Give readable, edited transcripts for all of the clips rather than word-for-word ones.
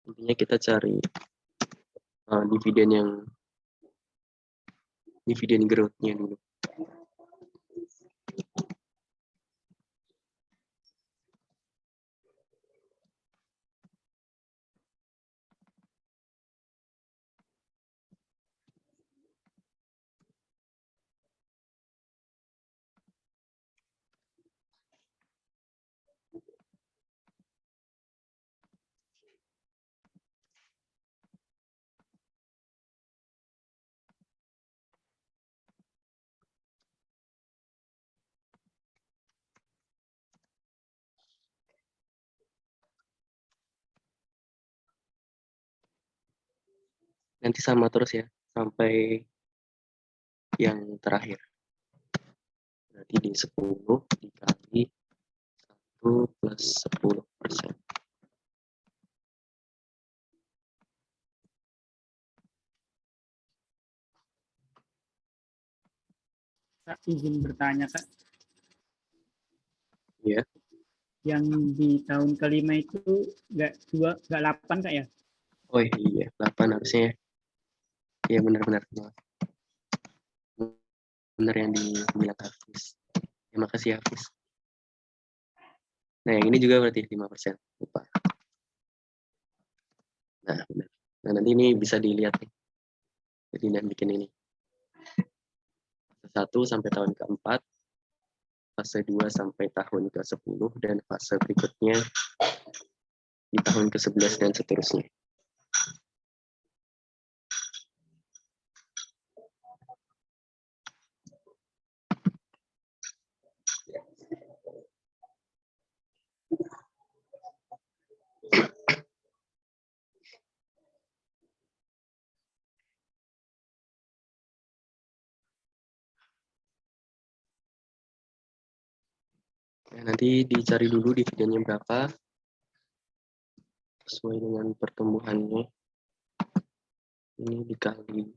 Intinya kita cari dividen growth-nya dulu. Nanti sama terus ya, sampai yang terakhir. Berarti di 10 dikali 1 plus 10%. Kak, izin bertanya, Kak. Ya. Yang di tahun kelima itu nggak 8, Kak, ya? Oh iya, 8 harusnya ya. Iya benar-benar. Benar yang dibilang Hafiz. Terima kasih Hafiz. Nah yang ini juga berarti 5%. Lupa. Nah, benar. Nah nanti ini bisa dilihat nih. Jadi dan bikin ini. Fase 1 sampai tahun keempat. Fase 2 sampai tahun ke-10. Dan fase berikutnya di tahun ke-11 dan seterusnya. Nah, nanti dicari dulu dividennya berapa sesuai dengan pertumbuhannya. Ini dikali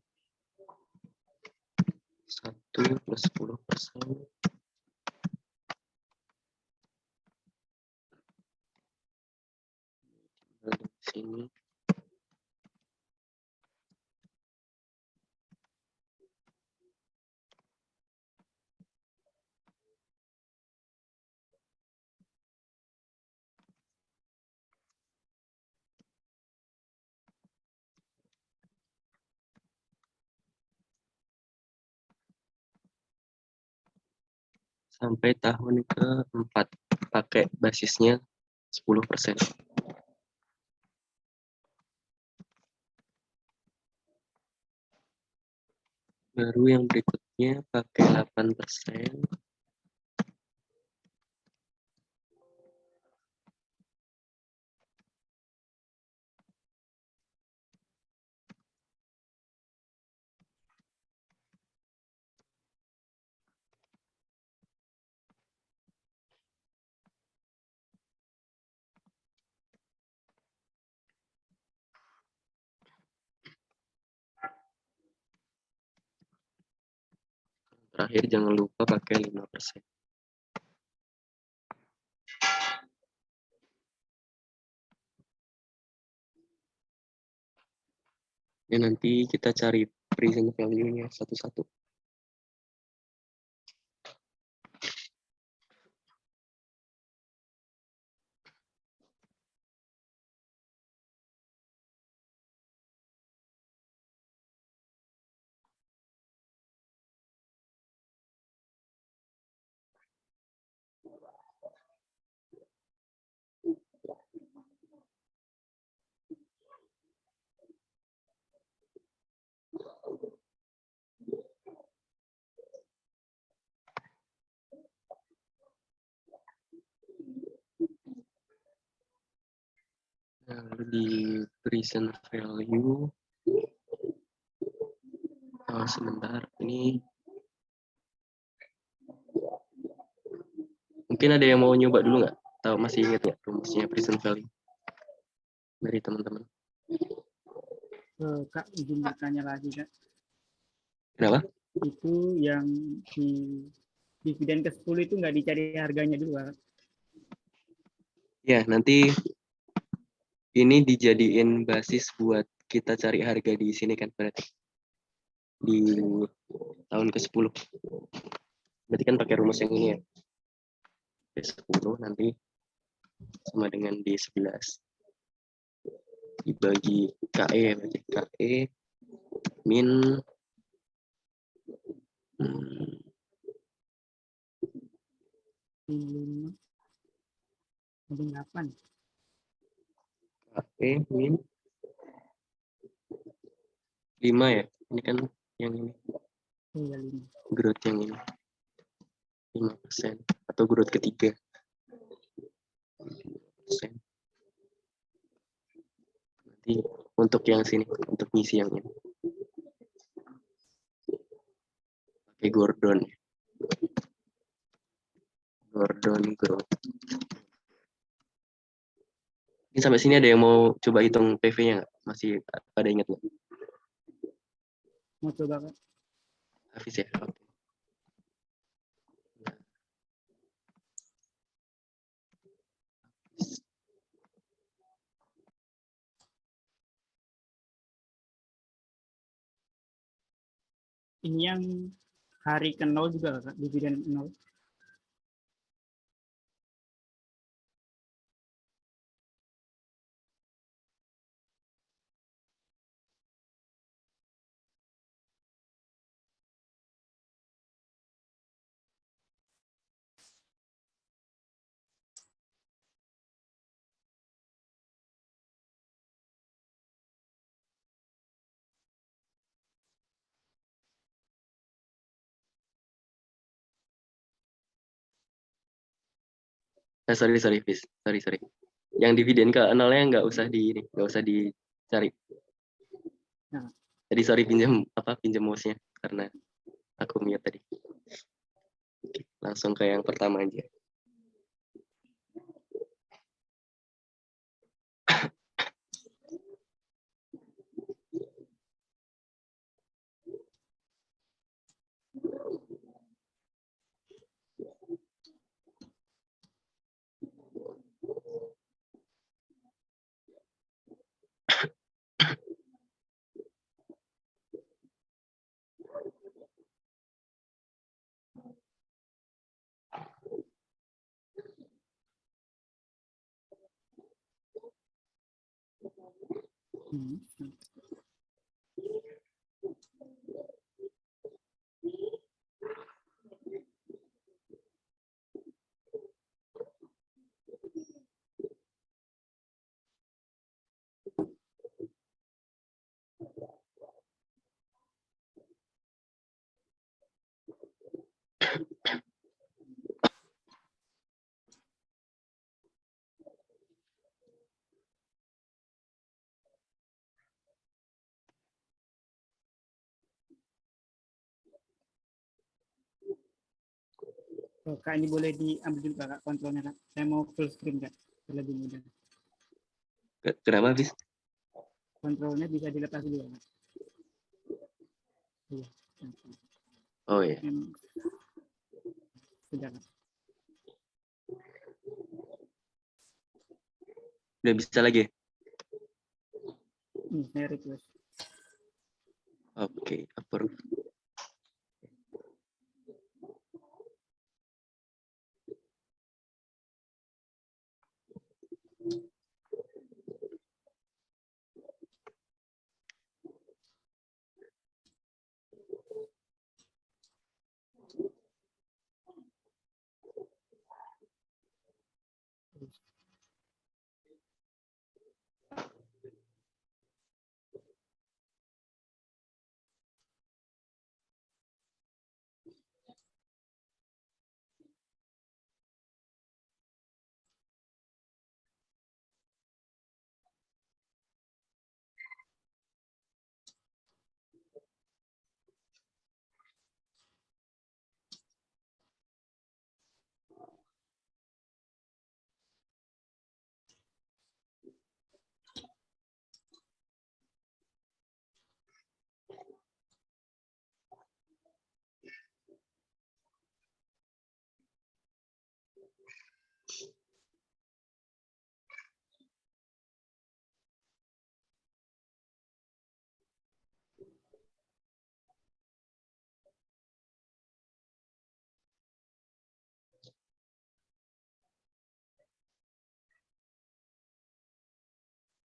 1 plus 10%. Di sini. Sampai tahun keempat pakai basisnya 10%. Baru yang berikutnya pakai 8%. Terakhir jangan lupa pakai 5%. Ya nanti kita cari present value-nya satu-satu. Nah, lalu di present value sebentar ini mungkin ada yang mau nyoba dulu nggak? Tahu masih ingat ya rumusnya present value dari teman-teman? Kak, izin bertanya lagi, Kak. Kenapa? Itu yang di dividen ke-10 itu nggak dicari harganya dulu, Kak? Ya, nanti ini dijadiin basis buat kita cari harga di sini kan berarti di tahun ke-10. Berarti kan pakai rumus yang ini ya. D10 nanti sama dengan D11 dibagi KE ya berarti KE min hmm, 5 banding 8. KE min 5 ya. Ini kan yang ini Iya 5. growth yang ini 5% atau growth ketiga 5%. Nanti untuk yang sini untuk ngisi yang ini pakai Gordon growth. Ini sampai sini ada yang mau coba hitung PV-nya nggak? Masih pada ingat nggak? Mau coba Kak? Hafiz ya? Oke. Ini yang hari ke-0 juga Kak, dividen 0. Sorry, Fis. Sorry. Yang dividen ke nolnya nggak usah dicari. Nah. Jadi sorry pinjam mouse-nya karena aku mute tadi. Oke, langsung ke yang pertama aja. Oh, Kak, ini boleh diambil juga Kak kontrolnya Kak. Saya mau full screen Kak, lebih mudah. Kenapa, Fis? Kontrolnya bisa dilepas juga Kak. Iya. Oh ya. Sudah Kak. Udah bisa lagi? Saya request. Oke, approve.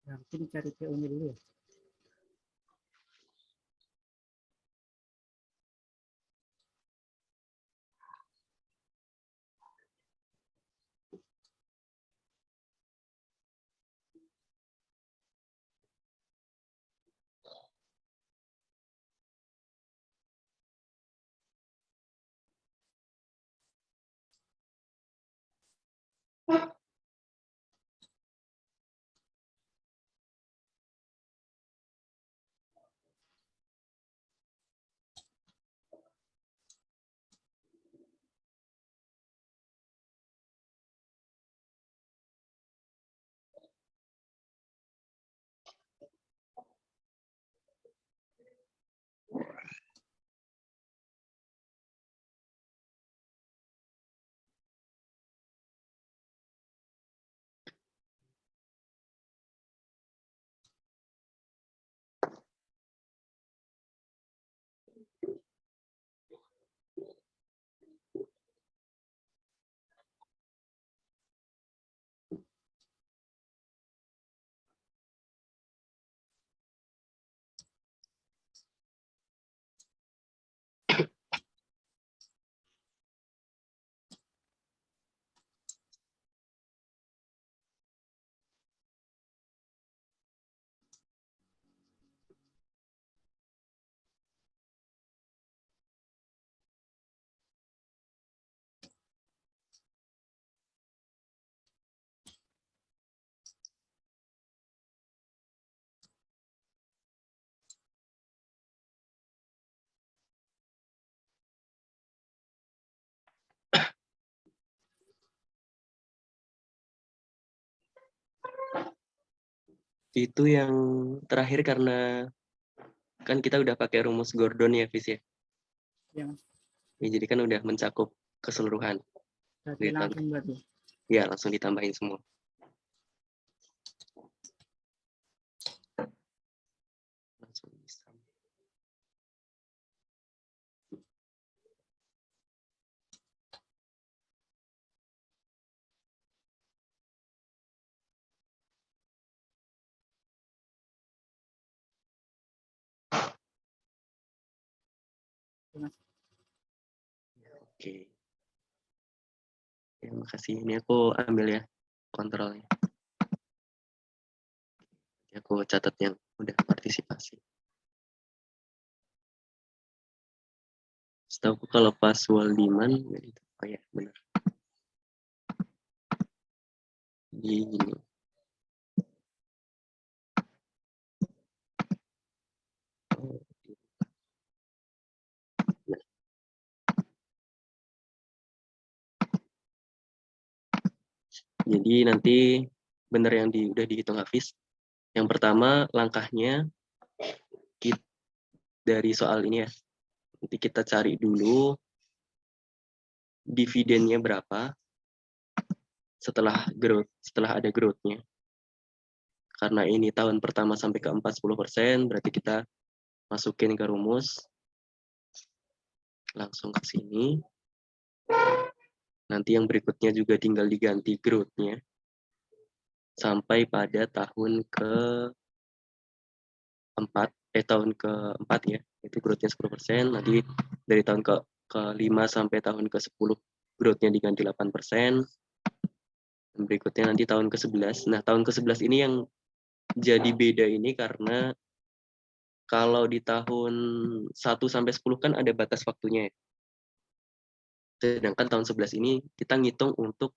Berarti dicari PO-nya dulu ya. Itu yang terakhir karena kan kita udah pakai rumus Gordon ya, Fis ya. Ya, Mas. Ya, jadi kan udah mencakup keseluruhan. Berarti langsung berarti. Ya, langsung ditambahin semua. Langsung bisa. Ya, Mas. Oke. Ya, makasih. Ini aku ambil ya kontrolnya. Aku catat yang udah partisipasi. Setahu kalau pas Waldiman, oh ya benar. Gini. Jadi nanti benar yang udah dihitung Hafiz. Yang pertama langkahnya dari soal ini ya. Nanti kita cari dulu dividennya berapa setelah ada growth-nya. Karena ini tahun pertama sampai ke 40%, berarti kita masukin ke rumus. Langsung ke sini. Nanti yang berikutnya juga tinggal diganti growth-nya. Sampai pada tahun tahun keempat ya, itu growth-nya 10%. Nanti dari tahun ke-5 sampai tahun ke-10, growth-nya diganti 8%. Dan berikutnya nanti tahun ke-11. Nah, tahun ke-11 ini yang jadi beda ini karena kalau di tahun 1 sampai 10 kan ada batas waktunya ya. Sedangkan tahun 11 ini kita ngitung untuk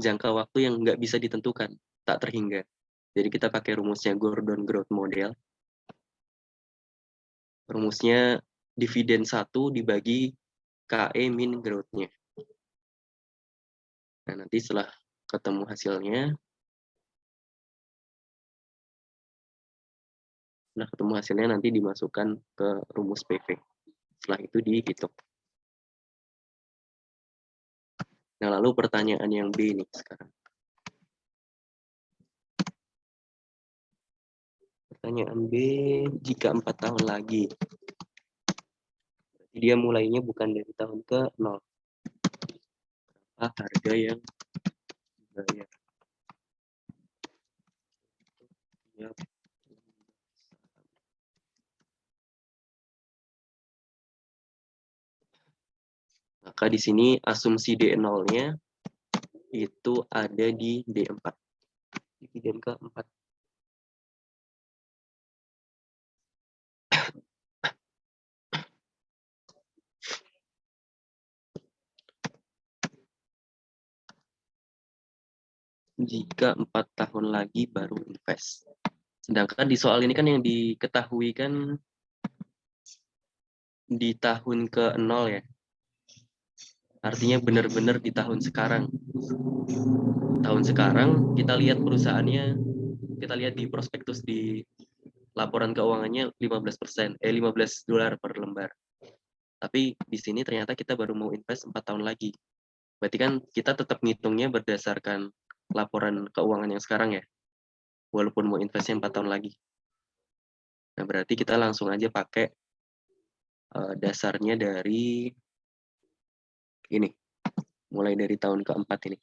jangka waktu yang nggak bisa ditentukan, tak terhingga. Jadi kita pakai rumusnya Gordon Growth Model. Rumusnya dividen 1 dibagi KE min growth-nya. Nah, nanti setelah ketemu hasilnya, nanti dimasukkan ke rumus PV. Setelah itu dihitung. Nah, lalu pertanyaan yang B nih sekarang. Pertanyaan B, jika 4 tahun lagi, dia mulainya bukan dari tahun ke-0. Berapa harga yang dibayar? Yap. Maka di sini asumsi D0-nya itu ada di D4. Dividen ke-4. Jika 4 tahun lagi baru invest. Sedangkan di soal ini kan yang diketahui kan di tahun ke-0 ya. Artinya benar-benar di tahun sekarang. Tahun sekarang kita lihat perusahaannya, kita lihat di prospektus di laporan keuangannya 15%, $15 per lembar. Tapi di sini ternyata kita baru mau invest 4 tahun lagi. Berarti kan kita tetap ngitungnya berdasarkan laporan keuangan yang sekarang ya. Walaupun mau investnya 4 tahun lagi. Nah, berarti kita langsung aja pakai dasarnya dari ini. Mulai dari tahun ke-4 ini.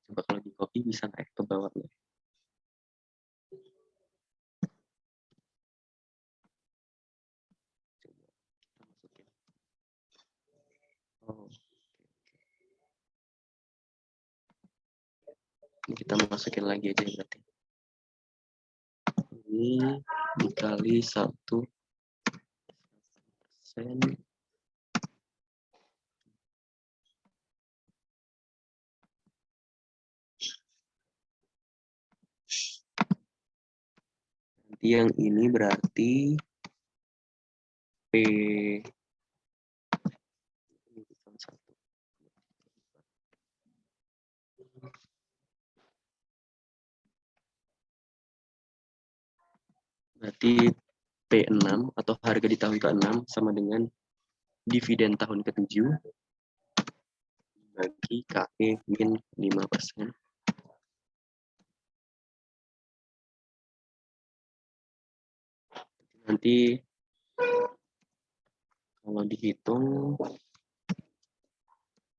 Coba kalau di copy bisa naik ke bawahnya. Oh. Ini kita masukin lagi aja berarti. Ini dikali 1%. Nanti yang ini berarti P berarti P6 atau harga di tahun ke-6 sama dengan dividen tahun ke-7 bagi KE min 5%. Nanti kalau dihitung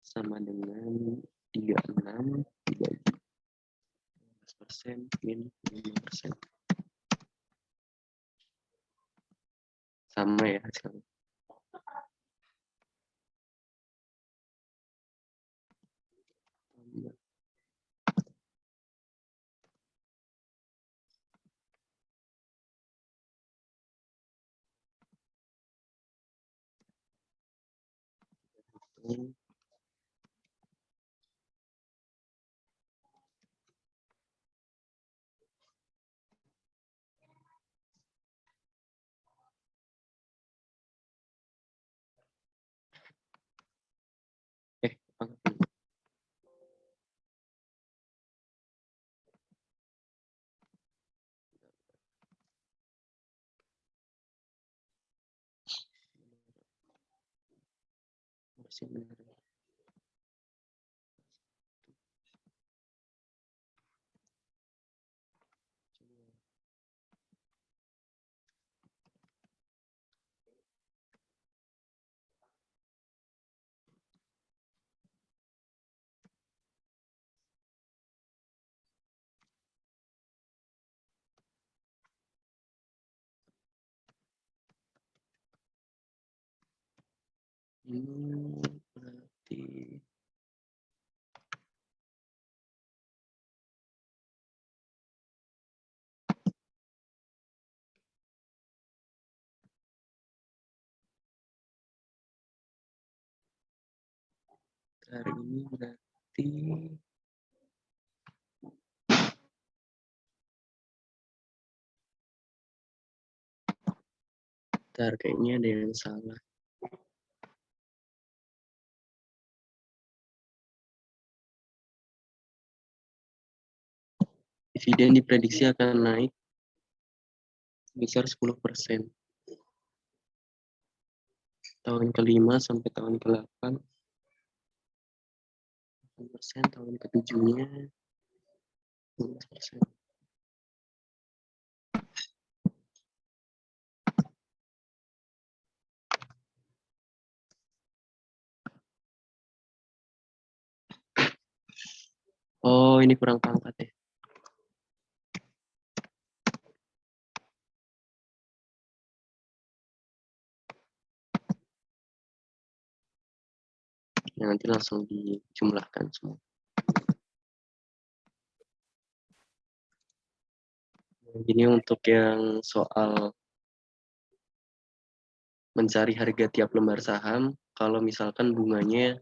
sama dengan 36 dibagi 15% min 5%. Sama ya sekarang. Masih benar. Ini berarti hari ini berarti kayaknya ada yang salah. Dividen diprediksi akan naik sebesar 10%. Tahun ke-5 sampai tahun ke-8. 8%, tahun ke-7-nya 15%. Oh, ini kurang pangkat ya. Ya, nanti langsung dijumlahkan semua. Ini untuk yang soal mencari harga tiap lembar saham, kalau misalkan bunganya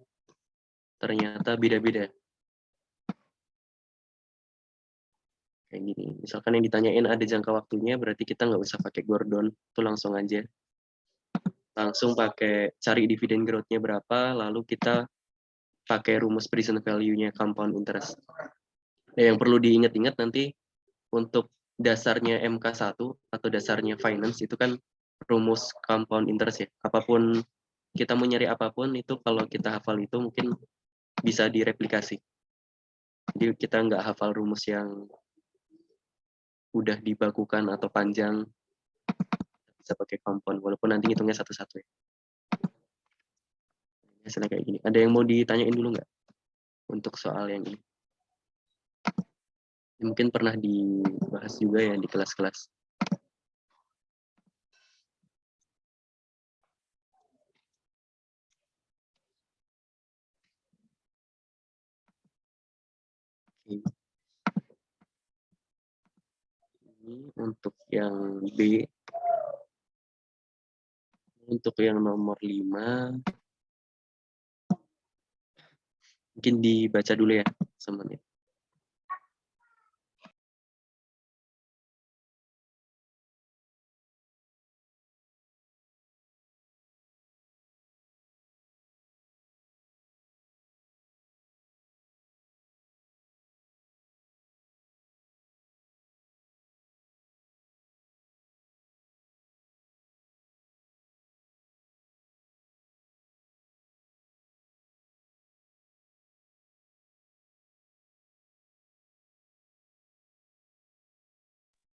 ternyata beda-beda. Kayak gini. Misalkan yang ditanyain ada jangka waktunya, berarti kita nggak usah pakai Gordon, itu langsung aja. Langsung pakai cari dividen growth-nya berapa, lalu kita pakai rumus present value-nya compound interest. Nah, yang perlu diingat-ingat nanti untuk dasarnya MK1 atau dasarnya finance itu kan rumus compound interest ya. Apapun kita mau nyari apapun itu kalau kita hafal itu mungkin bisa direplikasi. Jadi kita nggak hafal rumus yang udah dibakukan atau panjang, bisa pakai compound walaupun nanti hitungnya satu-satu ya. Hasilnya kayak gini. Ada yang mau ditanyain dulu nggak untuk soal yang ini? Mungkin pernah dibahas juga ya di kelas-kelas. Ini untuk yang B. Untuk yang nomor 5, mungkin dibaca dulu ya semuanya.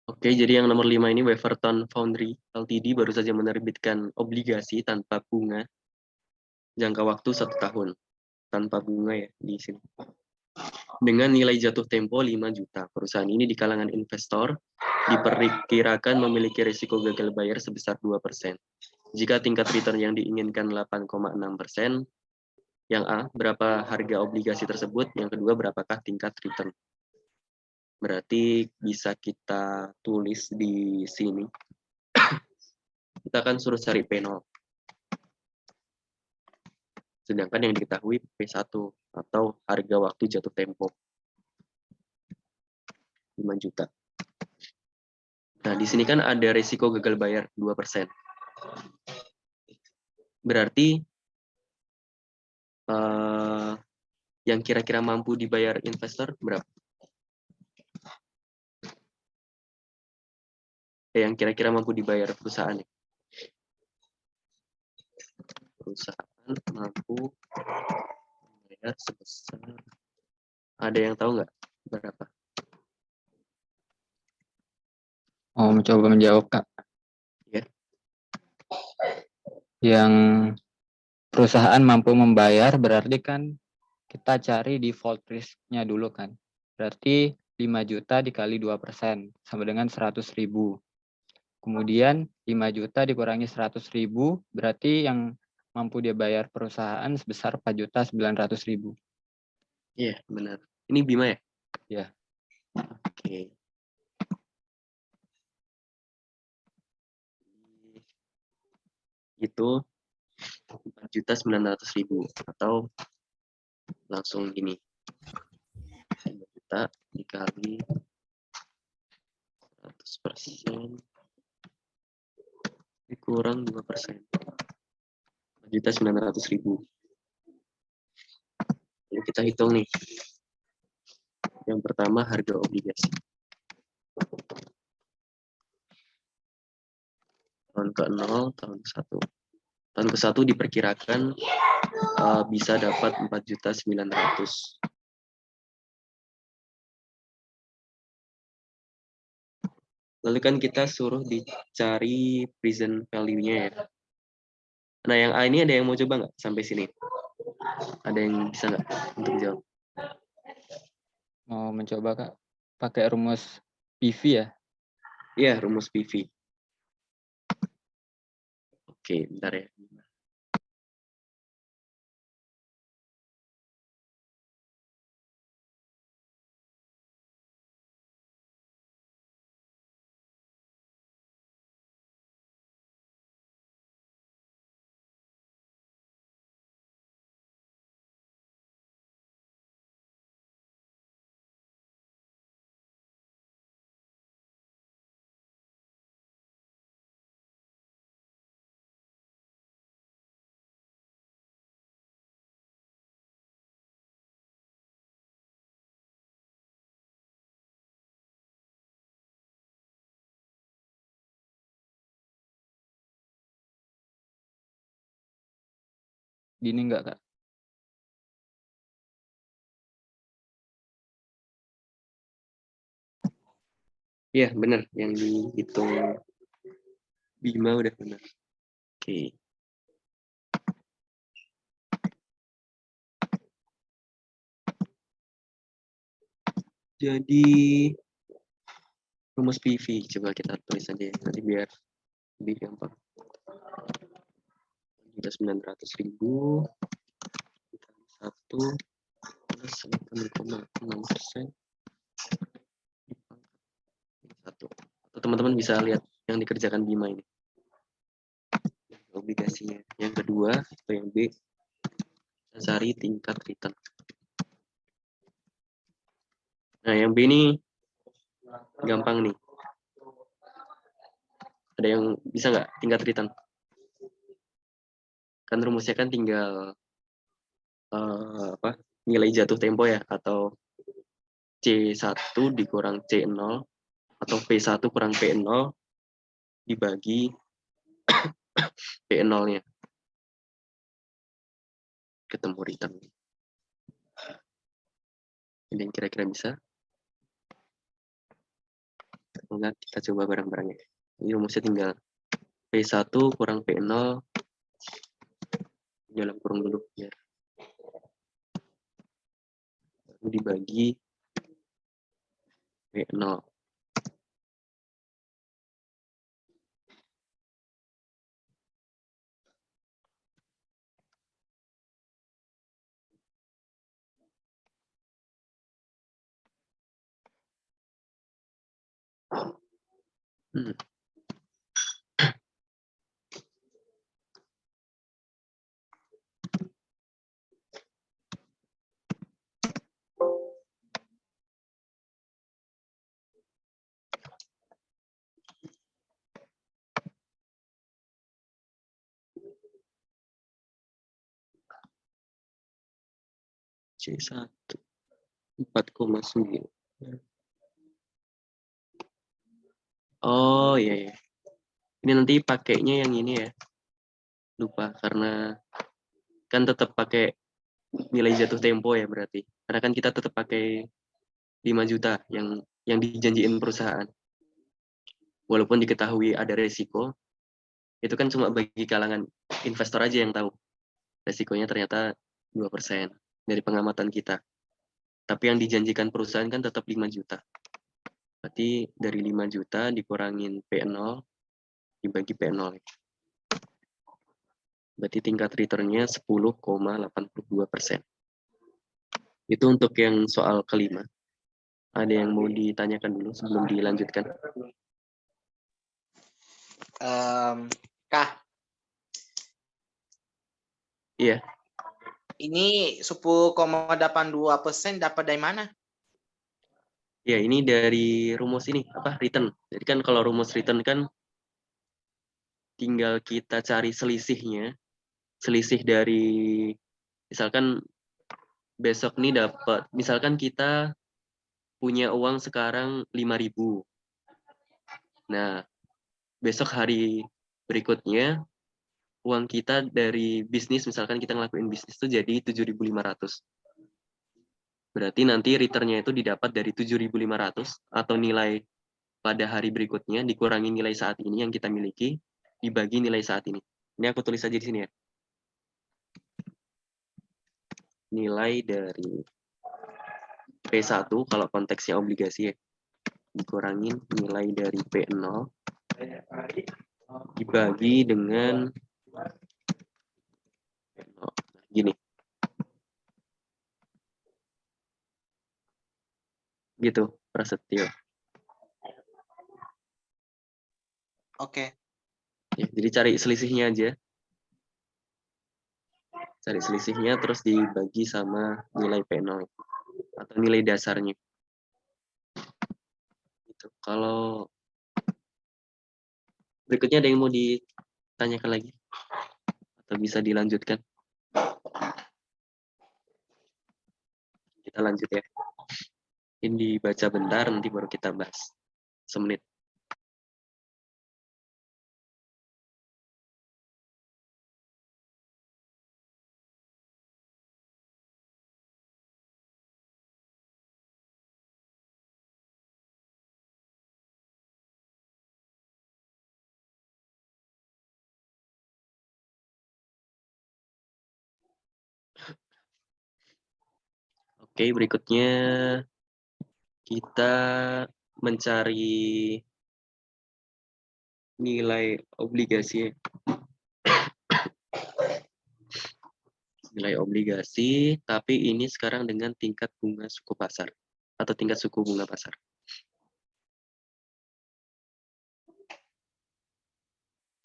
Oke, jadi yang nomor 5 ini Waverton Foundry Ltd baru saja menerbitkan obligasi tanpa bunga jangka waktu 1 tahun. Tanpa bunga ya di sini. Dengan nilai jatuh tempo 5 juta. Perusahaan ini di kalangan investor diperkirakan memiliki risiko gagal bayar sebesar 2%. Jika tingkat return yang diinginkan 8,6%, yang A, berapa harga obligasi tersebut? Yang kedua, berapakah tingkat return? Berarti bisa kita tulis di sini. Kita akan suruh cari P0. Sedangkan yang diketahui P1 atau harga waktu jatuh tempo 5 juta. Nah, di sini kan ada risiko gagal bayar 2%. Berarti yang kira-kira mampu dibayar investor berapa? Yang kira-kira mampu dibayar perusahaan. Perusahaan mampu membayar sebesar, ada yang tahu nggak berapa? Oh, mencoba menjawab, Kak. Ya. Yang perusahaan mampu membayar berarti kan kita cari default risk-nya dulu kan. Berarti 5 juta dikali 2% sama dengan 100.000. Kemudian 5 juta dikurangi 100.000 berarti yang mampu dia bayar perusahaan sebesar 4.900.000. Iya, benar. Ini Bima ya? Ya. Oke. Itu 4.900.000 atau langsung gini. 5 juta dikali 100% dikurang 2%. 4.900.000. Lalu kita hitung nih. Yang pertama harga obligasi. Tahun ke-0, tahun ke-1. Tahun ke-1 diperkirakan bisa dapat 4.900.000. Lalu kan kita suruh dicari present value-nya ya. Nah, yang A ini ada yang mau coba nggak sampai sini? Ada yang bisa nggak untuk jawab? Mau mencoba Kak pakai rumus PV ya? Iya, rumus PV. Oke, bentar ya. Gini enggak Kak? Iya, benar. Yang dihitung Bima udah benar. Oke. Jadi rumus PV coba kita tulis aja ya, nanti biar lebih gampang. Kita 900.000 dikali 1 plus 8,6% satu. Atau teman-teman bisa lihat yang dikerjakan Bima ini. Obligasinya. Yang kedua atau yang B, kita cari tingkat return. Nah, yang B ini gampang nih. Ada yang bisa nggak tingkat return? Kan rumusnya kan tinggal nilai jatuh tempo ya, atau C1 dikurang C0 atau P1 kurang P0 dibagi P0-nya. Ketemu return. Ini yang kira-kira bisa. Enggak, kita coba bareng-bareng ya. Ini rumusnya tinggal P1 kurang P0 dalam kurung dulu ya. Lalu dibagi P0. Hmm. C1 4,9. Oh iya, iya. Ini nanti pakainya yang ini ya. Lupa karena kan tetap pakai nilai jatuh tempo ya berarti. Karena kan kita tetap pakai 5 juta yang dijanjiin perusahaan. Walaupun diketahui ada resiko, itu kan cuma bagi kalangan investor aja yang tahu. Resikonya ternyata 2% dari pengamatan kita. Tapi yang dijanjikan perusahaan kan tetap 5 juta. Berarti dari 5 juta dikurangin P0 dibagi P0. Berarti tingkat return-nya 10,82%. Itu untuk yang soal kelima. Ada yang mau ditanyakan dulu sebelum dilanjutkan? Kah, Iya, ini 10,82% dapat dari mana? ya ini dari rumus ini, return. Jadi kan kalau rumus return kan tinggal kita cari selisihnya. Selisih dari, misalkan besok nih dapat, misalkan kita punya uang sekarang 5.000. Nah, besok hari berikutnya uang kita dari bisnis, misalkan kita ngelakuin bisnis itu jadi 7.500. Berarti nanti return-nya itu didapat dari 7.500 atau nilai pada hari berikutnya dikurangi nilai saat ini yang kita miliki dibagi nilai saat ini. Ini aku tulis aja di sini ya. Nilai dari P1 kalau konteksnya obligasi ya, dikurangin nilai dari P0 dibagi dengan gini. Gitu, Prasetyo. Oke. Ya, jadi cari selisihnya aja. Cari selisihnya terus dibagi sama nilai P0 atau nilai dasarnya. Gitu. Kalau berikutnya ada yang mau ditanyakan lagi? Atau bisa dilanjutkan? Kita lanjut ya. Ini dibaca bentar, nanti baru kita bahas. Semenit. Oke, berikutnya kita mencari nilai obligasi. Nilai obligasi, tapi ini sekarang dengan tingkat bunga suku pasar atau tingkat suku bunga pasar.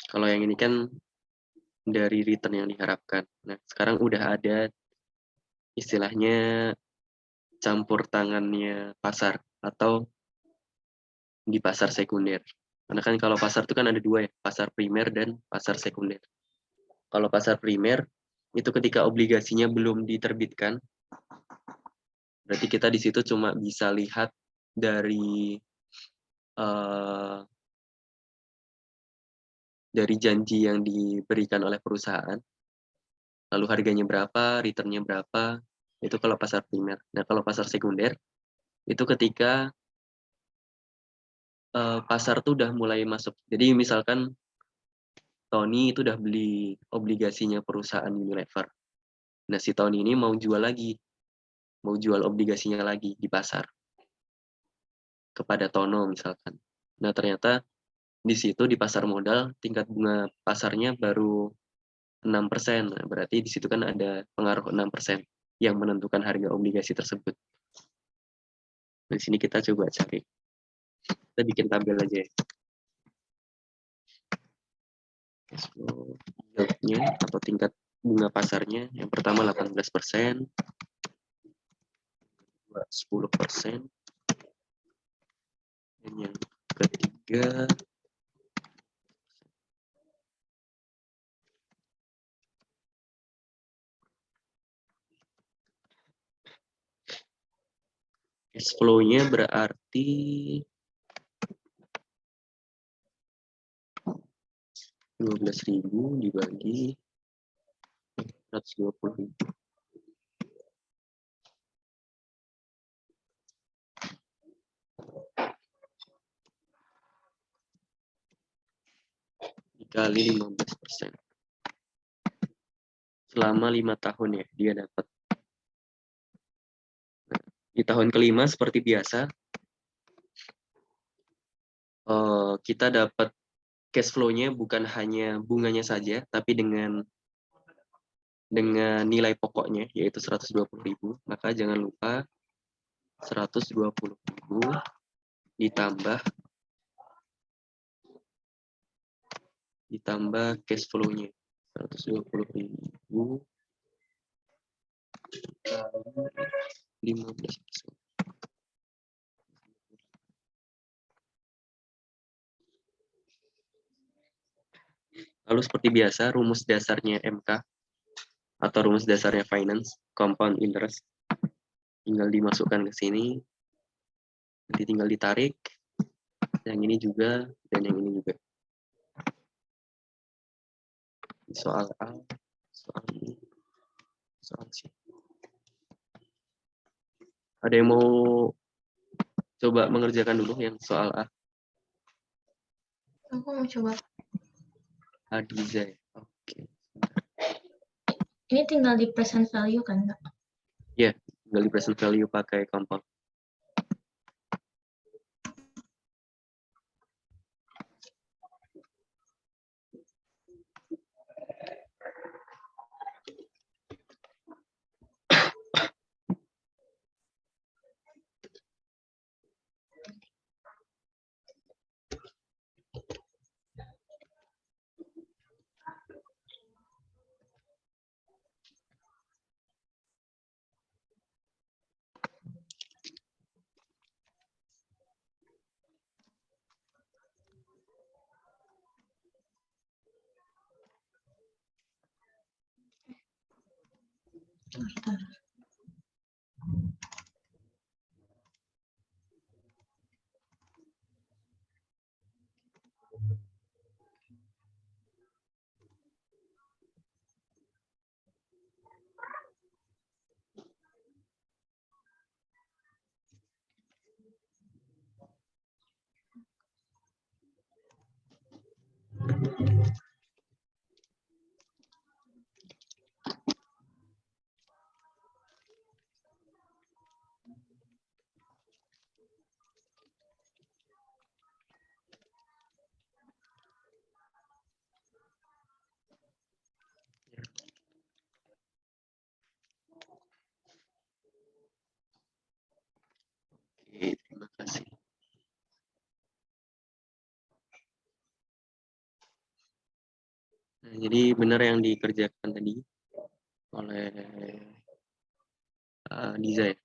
Kalau yang ini kan dari return yang diharapkan. Nah, sekarang udah ada istilahnya campur tangannya pasar atau di pasar sekunder. Karena kan kalau pasar itu kan ada dua ya, pasar primer dan pasar sekunder. Kalau pasar primer itu ketika obligasinya belum diterbitkan, berarti kita di situ cuma bisa lihat dari janji yang diberikan oleh perusahaan, lalu harganya berapa, returnnya berapa, itu kalau pasar primer. Nah, kalau pasar sekunder, itu ketika pasar tuh udah mulai masuk. Jadi misalkan Tony itu udah beli obligasinya perusahaan Unilever. Nah, si Tony ini mau jual lagi, mau jual obligasinya lagi di pasar kepada Tono misalkan. Nah, ternyata di situ di pasar modal tingkat bunga pasarnya baru 6%. Nah, berarti di situ kan ada pengaruh 6% yang menentukan harga obligasi tersebut. Di sini kita coba cari. Kita bikin tabel aja ya. Cash flow yield-nya atau tingkat bunga pasarnya. Yang pertama 18%, 10%, dan yang ketiga cash flow-nya berarti 12.000 dibagi 120.000. Dikali 15%. Selama 5 tahun ya dia dapat. Nah, di tahun kelima seperti biasa kita dapat cash flow-nya bukan hanya bunganya saja, tapi dengan nilai pokoknya yaitu 120.000, maka jangan lupa 120.000 ditambah cash flow-nya 120.000 kali 15%. Lalu seperti biasa rumus dasarnya MK atau rumus dasarnya finance, compound interest, tinggal dimasukkan ke sini, nanti tinggal ditarik, yang ini juga dan yang ini juga. Soal A, soal B, soal C. Ada yang mau coba mengerjakan dulu yang soal A? Aku mau coba. Hadiza ya? Oke. Ini tinggal di present value kan, Kak? tinggal di present value pakai compound. Oke, terima kasih. Nah, jadi benar yang dikerjakan tadi oleh Diza ya.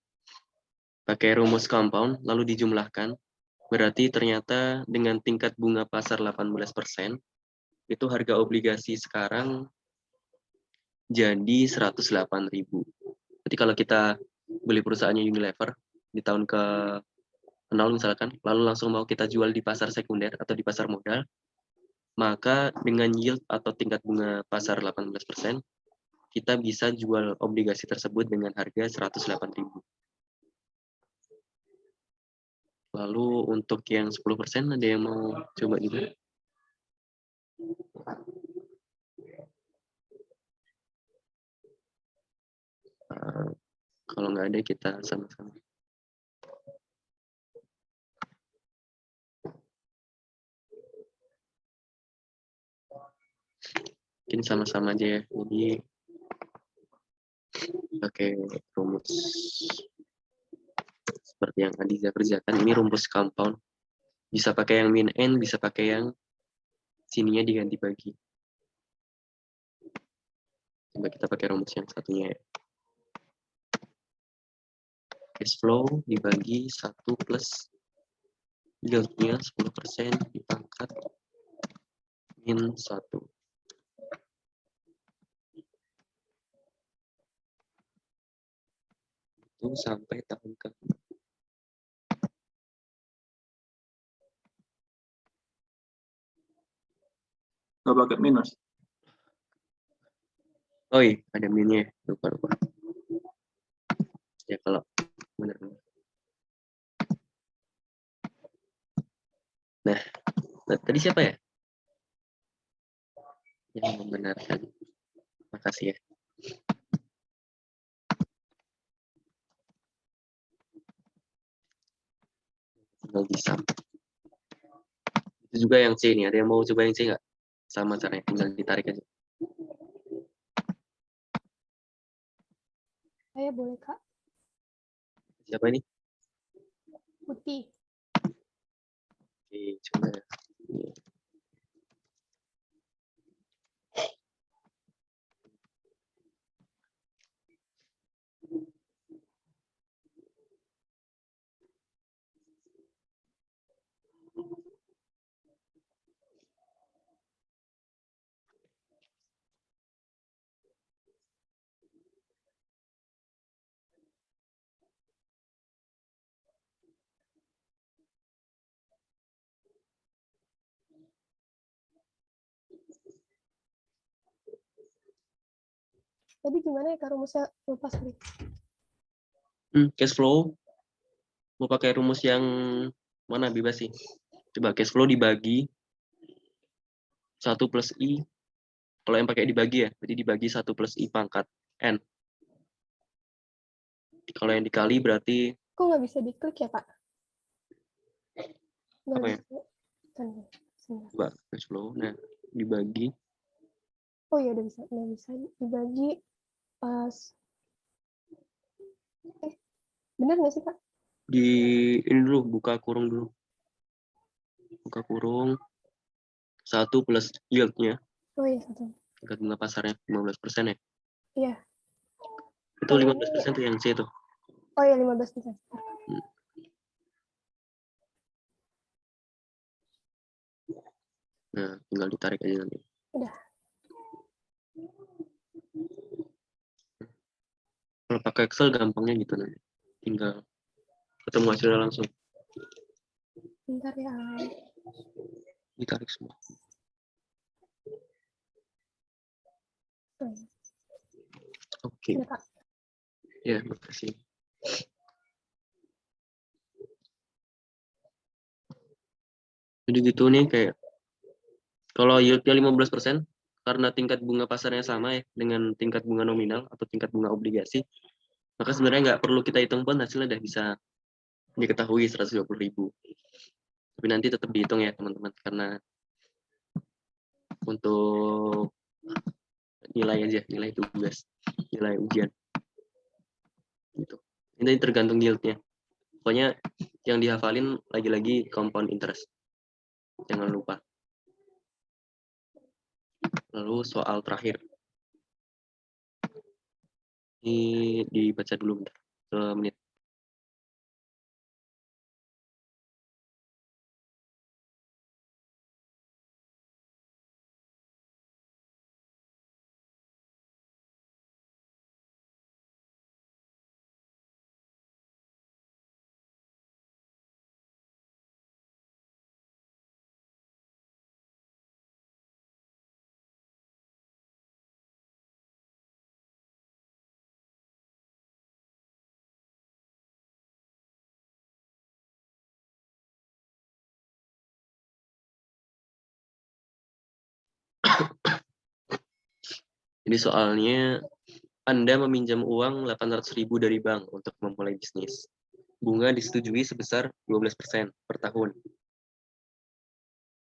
Pakai rumus compound lalu dijumlahkan, berarti ternyata dengan tingkat bunga pasar 18%, itu harga obligasi sekarang jadi 108.000. Jadi kalau kita beli perusahaannya Unilever di tahun ke-0 misalkan, lalu langsung mau kita jual di pasar sekunder atau di pasar modal, maka dengan yield atau tingkat bunga pasar 18%, kita bisa jual obligasi tersebut dengan harga 108.000. Lalu untuk yang 10% ada yang mau coba juga? Kalau nggak ada kita sama-sama. Mungkin sama-sama aja ya. Jadi pakai rumus seperti yang Adiza kerjakan. Ini rumus compound. Bisa pakai yang min n, bisa pakai yang sininya diganti bagi. Coba kita pakai rumus yang satunya ya. Cash flow dibagi 1 plus yieldnya 10% dipangkat min 1. Itu sampai tahun ke. Nggak pakai minus. Oh iya, ada minnya. Lupa. Ya kalau benar. Nah, tadi siapa ya yang membenarkan? Makasih ya. Tinggal bisa. Itu juga yang C nih. Ada yang mau coba yang C nggak? Sama caranya, tinggal ditarik aja. Saya boleh, Kak? Siapa ini? Putih. Oke, coba. Tadi gimana ya, Kak, rumusnya? Lupa, sorry. Cash flow. Mau pakai rumus yang mana bebas sih? Coba cash flow dibagi 1 plus I. Kalau yang pakai dibagi ya, jadi dibagi 1 plus I pangkat N. Kalau yang dikali berarti Kok nggak bisa diklik ya, Pak? Nggak Apa ya? bisa. Kan, sebentar. coba slow. Nah, dibagi Oh iya, udah bisa dibagi pas. Bener nggak sih, Pak? di ini dulu, buka kurung dulu. Buka kurung 1 plus yield-nya, Oh iya, satu. tingkat bunga pasarnya 15% ya. Iya. Itu Kalau 15% tuh yang C tuh. Oh iya, 15%. Nah, tinggal ditarik aja nanti. Udah. Kalau pakai Excel gampangnya gitu nanti. Tinggal ketemu hasilnya langsung. Bentar ya. Ditarik semua. Oh, iya. Oke. Udah, Pak. Ya, makasih. Jadi gitu nih, kayak kalau yieldnya 15%, karena tingkat bunga pasarnya sama ya dengan tingkat bunga nominal atau tingkat bunga obligasi, maka sebenarnya nggak perlu kita hitung pun hasilnya udah bisa diketahui 120.000. Tapi nanti tetap dihitung ya teman-teman, karena untuk nilai aja, nilai tugas, nilai ujian. Gitu. Ini tergantung yieldnya. Pokoknya yang dihafalin lagi-lagi compound interest. Jangan lupa. Lalu soal terakhir. Ini dibaca dulu bentar. Menit. Ini soalnya Anda meminjam uang 800.000 dari bank untuk memulai bisnis. Bunga disetujui sebesar 12% per tahun.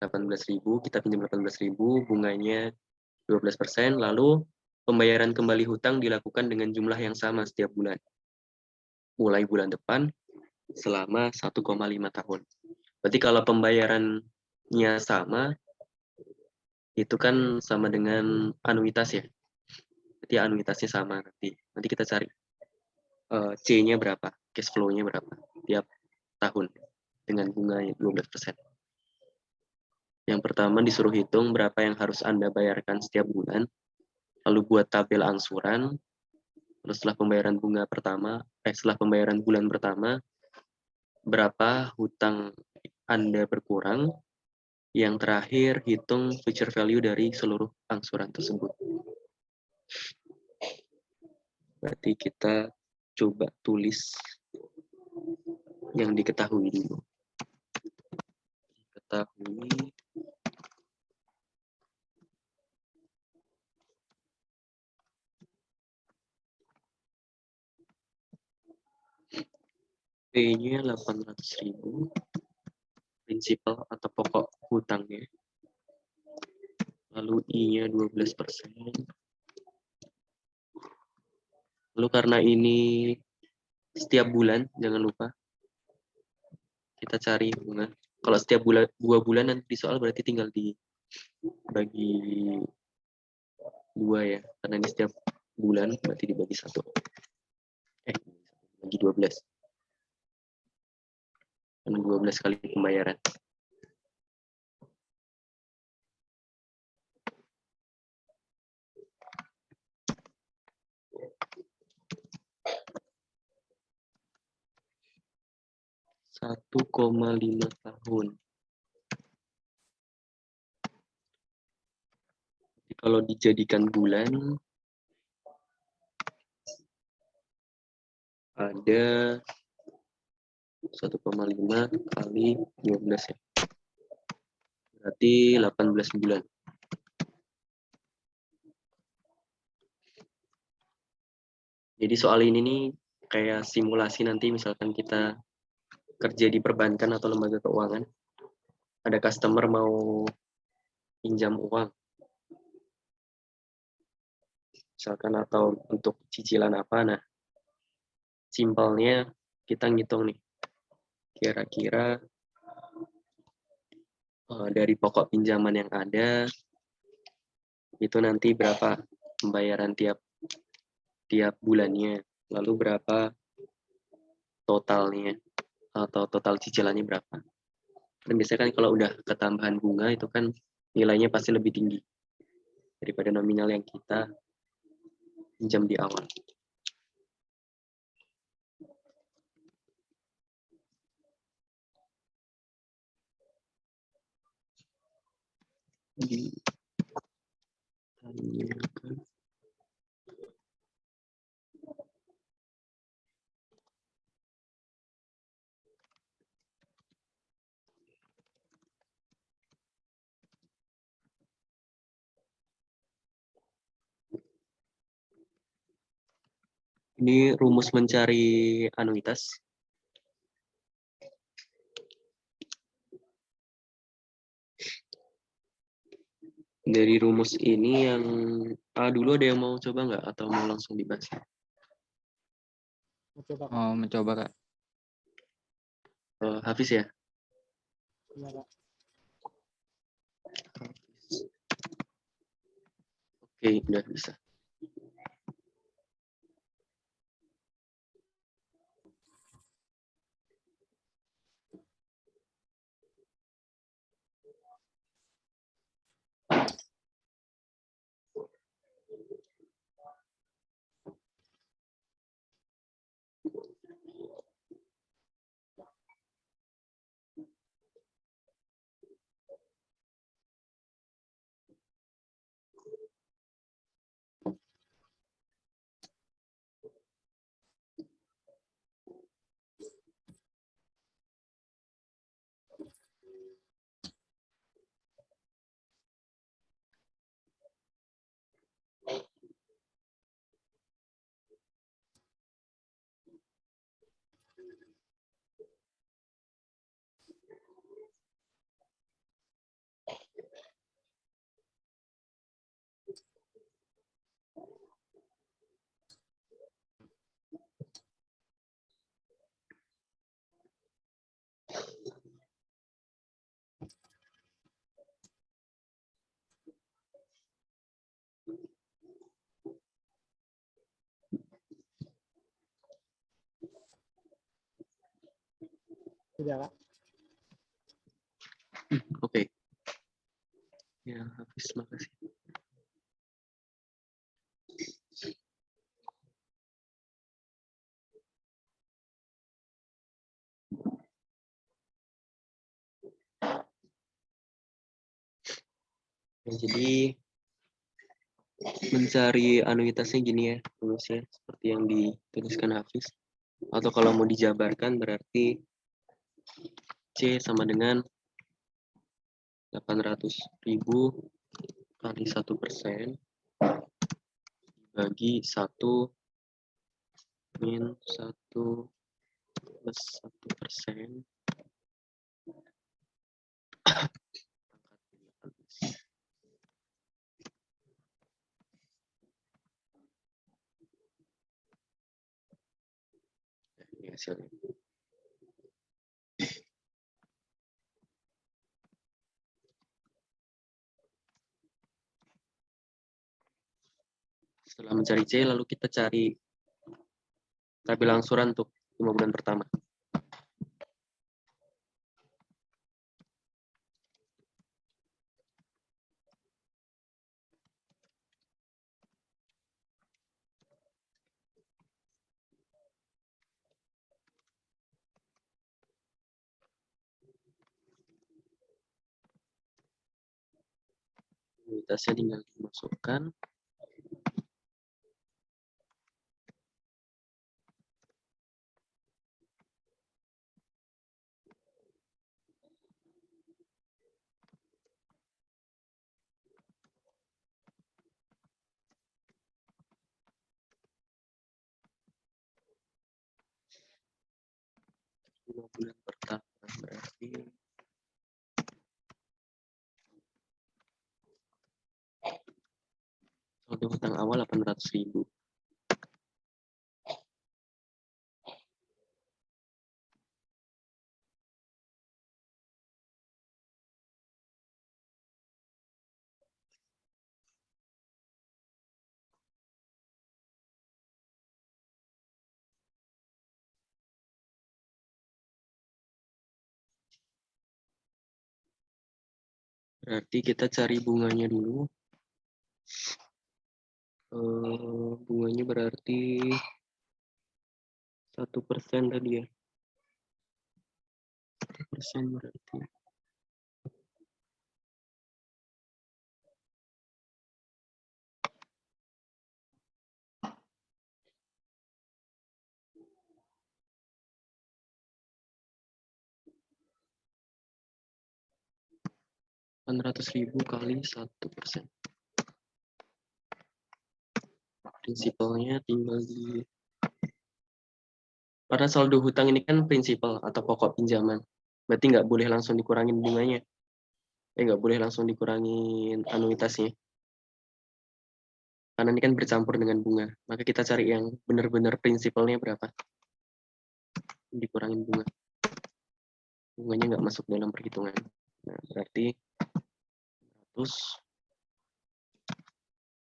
18.000, kita pinjam 18.000, bunganya 12%, lalu pembayaran kembali hutang dilakukan dengan jumlah yang sama setiap bulan. Mulai bulan depan selama 1,5 tahun. Berarti kalau pembayarannya sama, itu kan sama dengan anuitas ya. Berarti anuitasnya sama nanti. Nanti kita cari C-nya berapa, cash flow-nya berapa tiap tahun dengan bunga 12%. Yang pertama disuruh hitung berapa yang harus Anda bayarkan setiap bulan, lalu buat tabel angsuran, terus setelah pembayaran bunga pertama, setelah pembayaran bulan pertama, berapa hutang Anda berkurang, yang terakhir hitung future value dari seluruh angsuran tersebut. Berarti kita coba tulis yang diketahui dulu. Diketahui P-nya 800.000, prinsipal atau pokok hutangnya. Lalu I-nya 12%. Lalu karena ini setiap bulan, jangan lupa kita cari bunga. Kalau setiap bulan 2 bulan nanti di soal berarti tinggal dibagi 2 ya, karena ini setiap bulan berarti dibagi 1. Bagi 12. Karena 12 kali pembayaran. Satu 1,5 tahun. Jadi kalau dijadikan bulan, ada 1,5 kali 12 ya. Berarti 18 bulan. Jadi soal ini nih kayak simulasi nanti misalkan kita kerja di perbankan atau lembaga keuangan, ada customer mau pinjam uang, misalkan atau untuk cicilan apa, nah simpelnya kita ngitung nih, kira-kira dari pokok pinjaman yang ada, itu nanti berapa pembayaran tiap bulannya, lalu berapa totalnya, atau total cicilannya berapa. Dan biasanya kan kalau udah ketambahan bunga itu kan nilainya pasti lebih tinggi daripada nominal yang kita pinjam di awal. Ditanyakan. Ini rumus mencari anuitas. Dari rumus ini yang dulu ada yang mau coba nggak atau mau langsung dibahas? Coba Kak. Mau mencoba Kak. Hafiz ya? Iya, Kak. Oke, udah bisa. Sudah, Kak. Oke. Ya, Hafiz, makasih. Ya, jadi mencari anuitasnya gini ya, rumusnya seperti yang dituliskan Hafiz. Atau kalau mau dijabarkan berarti C sama dengan 800.000 kali 1% bagi 1 min 1 plus 1%. Ini hasilnya. Setelah mencari C, lalu kita cari tabel angsuran untuk 5 bulan pertama. Anuitasnya tinggal dimasukkan. 5 bulan pertama berarti saldo hutang awal 800.000. Berarti kita cari bunganya dulu. Bunganya berarti 1% tadi ya. 1% berarti. Rp800.000 kali 1%. Prinsipalnya tinggal di... Karena saldo hutang ini kan prinsipal atau pokok pinjaman. Berarti nggak boleh langsung dikurangin bunganya. Nggak boleh langsung dikurangin anuitasnya. Karena ini kan bercampur dengan bunga. Maka kita cari yang benar-benar prinsipalnya berapa. Dikurangin bunga. Bunganya nggak masuk dalam perhitungan. Nah, berarti 100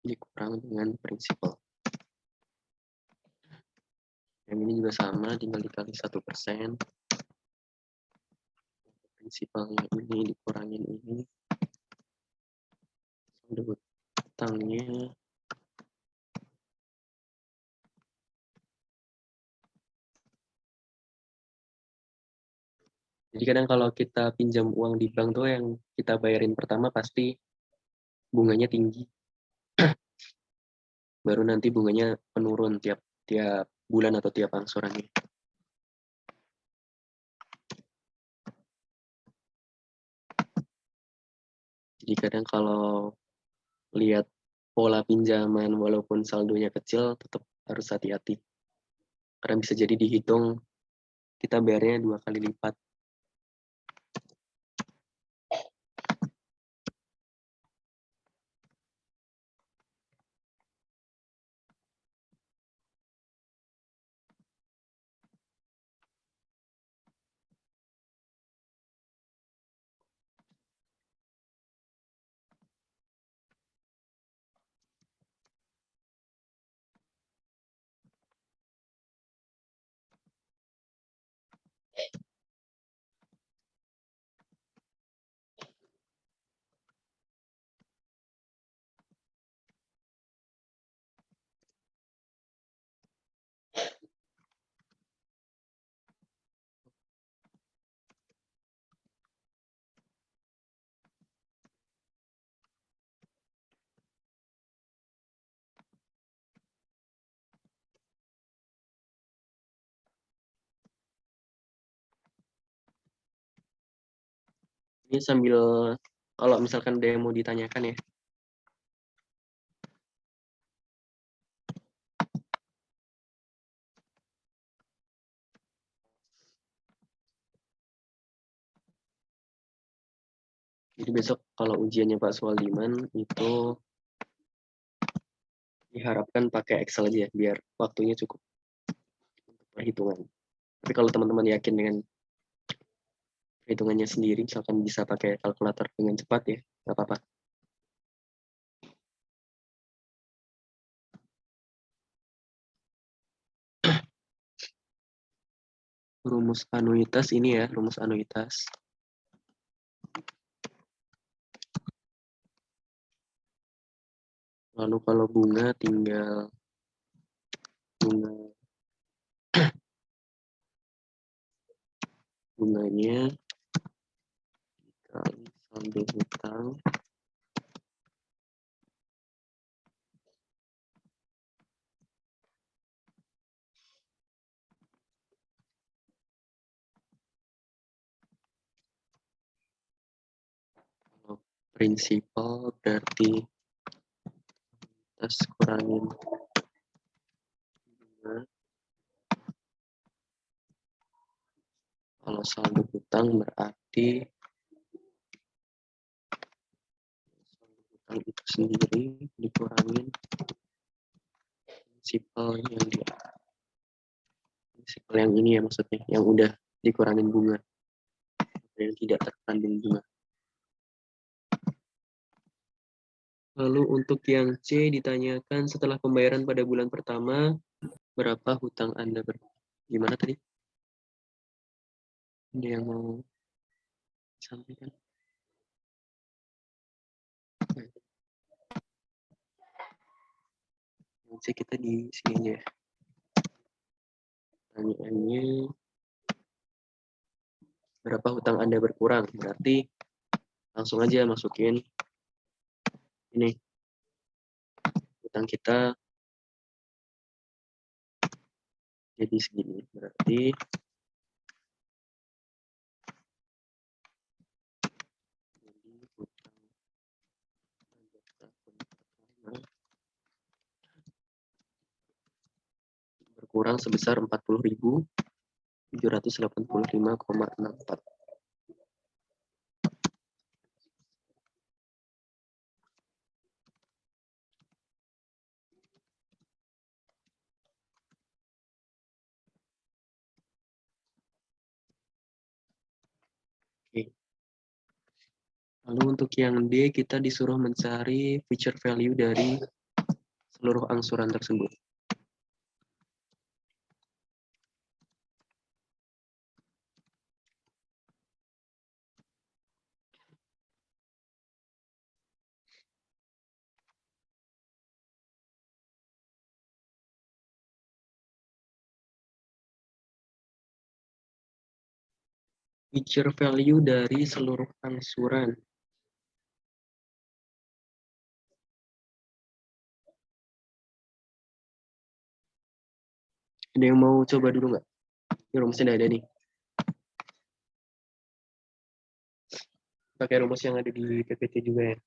dikurang dengan prinsipal. Yang ini juga sama, tinggal dikali 1%. Prinsipalnya ini dikurangin ini. Saldo hutangnya jadi kadang kalau kita pinjam uang di bank tuh yang kita bayarin pertama pasti bunganya tinggi. Baru nanti bunganya penurun tiap bulan atau tiap angsurannya. Jadi kadang kalau lihat pola pinjaman walaupun saldonya kecil tetap harus hati-hati. Karena bisa jadi dihitung kita bayarnya 2 kali lipat. Ini sambil kalau misalkan ada yang mau ditanyakan ya. Jadi besok kalau ujiannya Pak Swaldiman itu diharapkan pakai Excel aja biar waktunya cukup untuk perhitungan. Tapi kalau teman-teman yakin dengan perhitungannya sendiri, misalkan bisa pakai kalkulator dengan cepat ya, nggak apa-apa. Rumus anuitas ini ya, rumus anuitas. Lalu kalau bunga tinggal bunganya dikali saldo hutang kalau prinsipal berarti atas kurangin bunga Kalau saldo hutang berarti saldo hutang itu sendiri dikurangin prinsipal yang ini ya, maksudnya yang udah dikurangin bunga, yang tidak terkandung bunga. Lalu untuk yang C ditanyakan setelah pembayaran pada bulan pertama berapa hutang Anda gimana tadi? Ada yang mau sampaikan? Yang C kita di sini aja. Pertanyaannya berapa hutang Anda berkurang? Berarti langsung aja masukin ini. Hutang kita jadi segini. Berarti hutang berkurang sebesar 40.785,64. Oke. Lalu untuk yang D kita disuruh mencari future value dari seluruh angsuran tersebut. Future value dari seluruh angsuran. Ada yang mau coba dulu nggak? Ini rumusnya udah ada nih. Pakai rumus yang ada di PPT juga ya.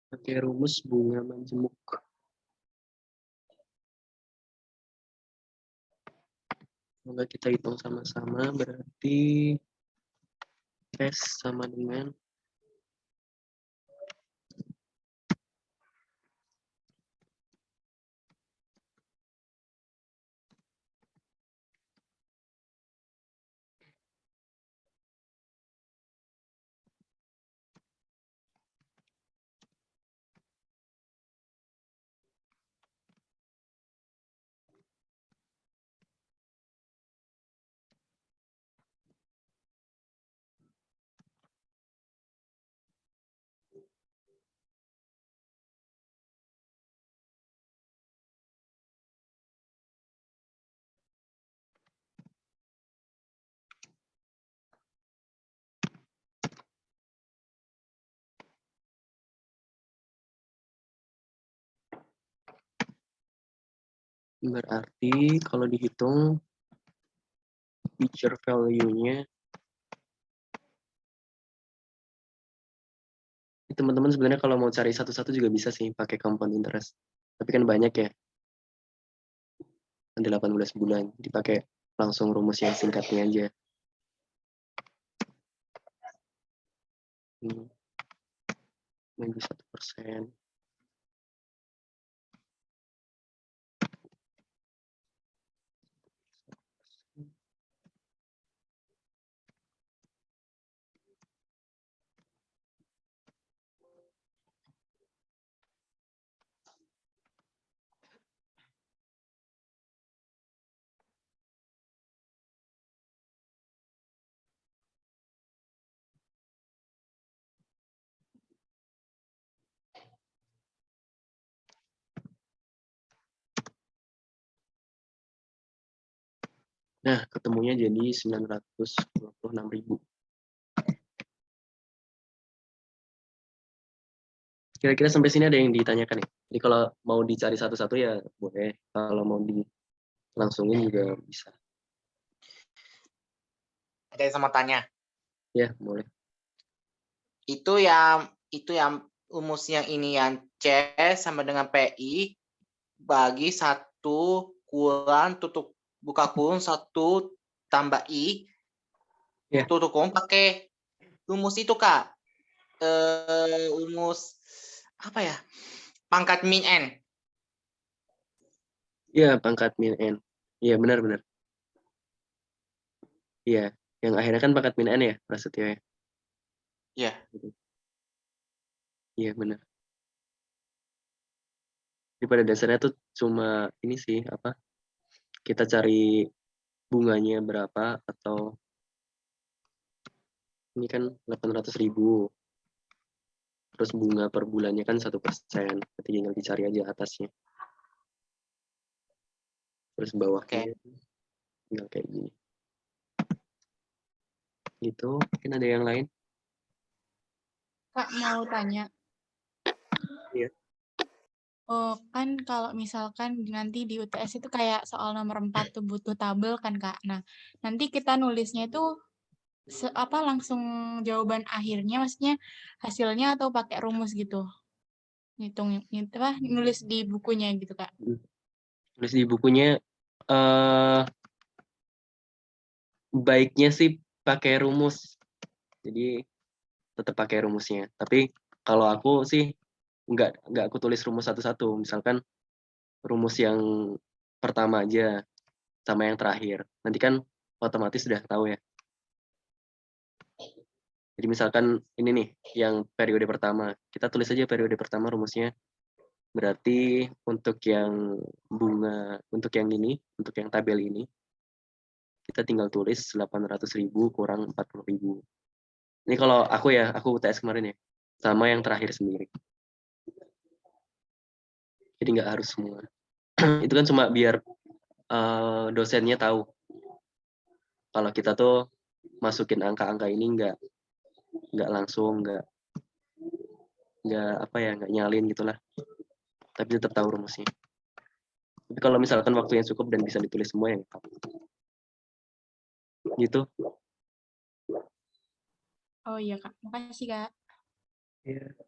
Pakai rumus bunga majemuk. Coba kita hitung sama-sama, berarti S sama dengan berarti kalau dihitung future value-nya teman-teman sebenarnya kalau mau cari satu-satu juga bisa sih pakai compound interest. Tapi kan banyak ya. 18 bulan dipakai langsung rumus yang singkatnya aja. Minus 1%. Nah, ketemunya jadi 926.000. Kira-kira sampai sini ada yang ditanyakan ya? Jadi kalau mau dicari satu-satu ya boleh. Kalau mau dilangsungin juga bisa. Ada yang sama tanya. Ya, boleh. itu yang rumus yang ini yang C sama dengan PI bagi 1 kurang tutup buka kurung 1 tambah I Ya. tutup kurung pakai rumus itu Kak. Rumus apa ya? Pangkat min N. Iya, pangkat min N. Iya, benar-benar. Iya, yang akhirnya kan pangkat min N ya, Prasetyo ya. Iya. Iya, benar. Jadi pada dasarnya tuh cuma ini sih, apa, kita cari bunganya berapa, atau ini kan 800.000. Terus bunga per bulannya kan 1%. Berarti tinggal dicari aja atasnya. Terus bawahnya tinggal kayak gini. Gitu, mungkin ada yang lain? Kak, mau tanya. Iya. Oh, kan kalau misalkan nanti di UTS itu kayak soal nomor 4 tuh butuh tabel kan, Kak. Nah, nanti kita nulisnya itu langsung jawaban akhirnya, maksudnya hasilnya atau pakai rumus gitu? Nulis di bukunya gitu, Kak. Tulis di bukunya, baiknya sih pakai rumus. Jadi tetap pakai rumusnya. Tapi kalau aku sih nggak aku tulis rumus satu-satu. Misalkan rumus yang pertama aja sama yang terakhir. Nanti kan otomatis sudah tahu ya. Jadi misalkan ini nih yang periode pertama. Kita tulis aja periode pertama rumusnya. Berarti untuk yang bunga, untuk yang ini, untuk yang tabel ini, kita tinggal tulis 800.000 kurang 40.000. Ini kalau aku ya, aku UTS kemarin ya, sama yang terakhir sendiri. Jadi nggak harus semua. Itu kan cuma biar dosennya tahu kalau kita tuh masukin angka-angka ini nggak langsung, nggak apa ya, nggak nyalin gitulah. Tapi tetap tahu rumusnya. Tapi kalau misalkan waktunya cukup dan bisa ditulis semua ya nggak apa-apa. Gitu. Oh iya, Kak. Makasih, Kak. Iya.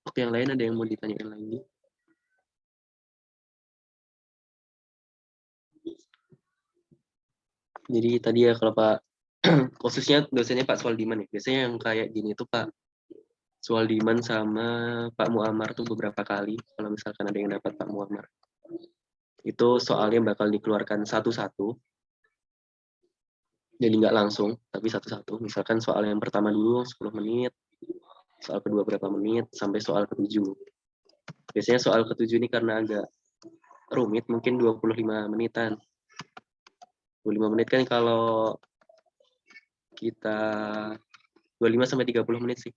Oke, yang lain ada yang mau ditanyain lagi? Jadi tadi ya kalau Pak, khususnya dosennya Pak Swaldiman ya, biasanya yang kayak gini tuh Pak Swaldiman sama Pak Muammar tuh beberapa kali, kalau misalkan ada yang dapat Pak Muammar. Itu soalnya bakal dikeluarkan satu-satu, jadi nggak langsung, tapi satu-satu. Misalkan soal yang pertama dulu 10 menit, soal kedua berapa menit, sampai soal ketujuh. Biasanya soal ketujuh ini karena agak rumit, mungkin 25 menitan. 25 menit kan kalau kita 25 sampai 30 menit sih.